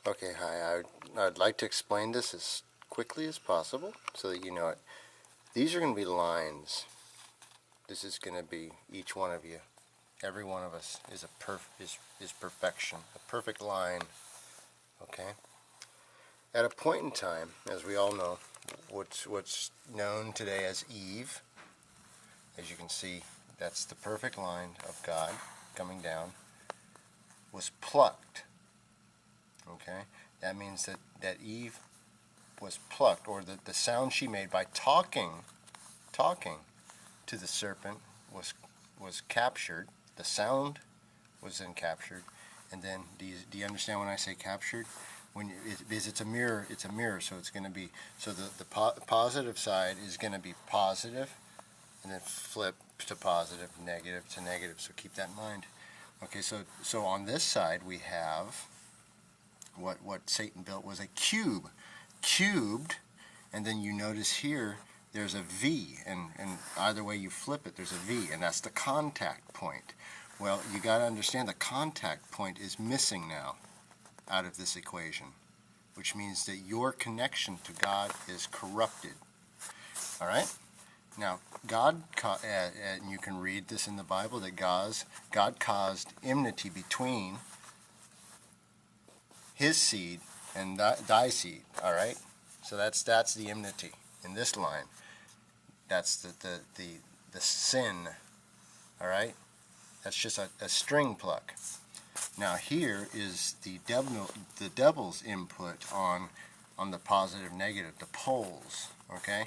Okay, hi. I'd like to explain this as quickly as possible so that you know it. These are going to be lines. This is going to be each one of you. Every one of us is is perfection, a perfect line. Okay. At a point in time, as we all know, what's known today as Eve, as you can see, that's the perfect line of God coming down, was plucked. Okay, that means that Eve was plucked, or the sound she made by talking to the serpent was captured. The sound was then captured, and then do you understand when I say captured? Because it's a mirror, so it's going to be, so the positive side is going to be positive, and then flip to positive, negative to negative. So keep that in mind. Okay, so on this side we have what Satan built was a cube, cubed, and then you notice here there's a V, and either way you flip it, there's a V, and that's the contact point. Well, you got to understand the contact point is missing now out of this equation, which means that your connection to God is corrupted. All right? Now, God, and you can read this in the Bible, that God caused enmity between his seed and thy seed. All right? So that's the enmity in this line. That's the sin. All right? That's just a string pluck. Now here is the devil's input on the positive, negative, the poles. Okay?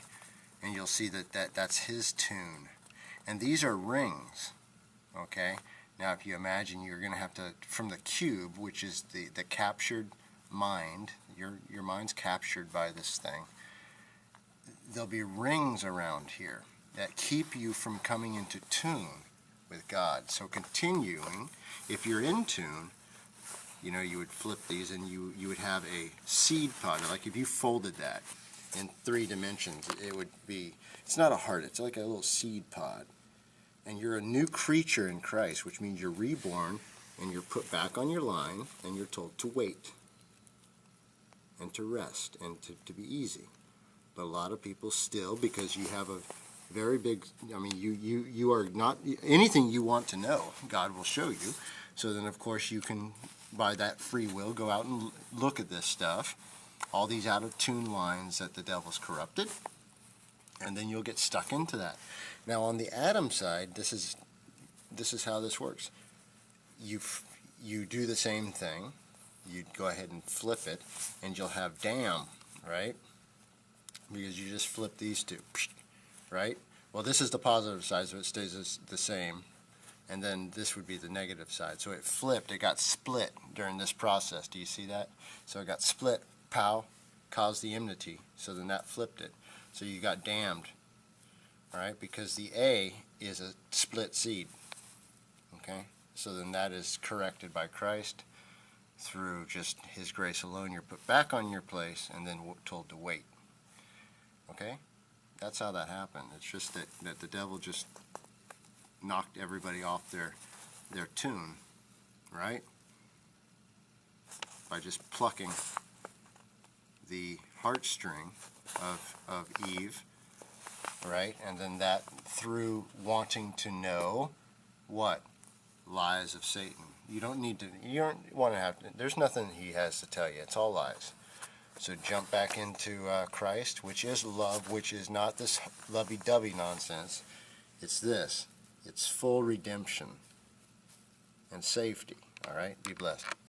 And you'll see that's his tune. And these are rings. Okay? Now if you imagine, you're going to have to, from the cube, which is the captured mind, your mind's captured by this thing, there'll be rings around here that keep you from coming into tune with God. So continuing, if you're in tune, you would flip these and you would have a seed pod. Like if you folded that in 3 dimensions, it would be, it's not a heart, it's like a little seed pod. And you're a new creature in Christ, which means you're reborn and you're put back on your line and you're told to wait and to rest and to be easy. But a lot of people still, because you have a very big, you are not, anything you want to know, God will show you. So then, of course, you can, by that free will, go out and look at this stuff, all these out of tune lines that the devil's corrupted, and then you'll get stuck into that. Now, on the Adam side, this is how this works. You do the same thing. You go ahead and flip it, and you'll have damn, right? Because you just flip these two, right? Well, this is the positive side, so it stays the same. And then this would be the negative side. So it flipped, it got split during this process. Do you see that? So it got split, pow, caused the enmity. So then that flipped it. So you got damned, all right? Because the A is a split seed, okay? So then that is corrected by Christ through just his grace alone. You're put back on your place and then told to wait. Okay? That's how that happened. It's just that the devil just knocked everybody off their tune, right? By just plucking the heartstring of Eve, right? And then that through wanting to know what? Lies of Satan. You don't want to have to, there's nothing he has to tell you. It's all lies. So jump back into Christ, which is love, which is not this lovey-dovey nonsense. It's this. It's full redemption and safety. All right? Be blessed.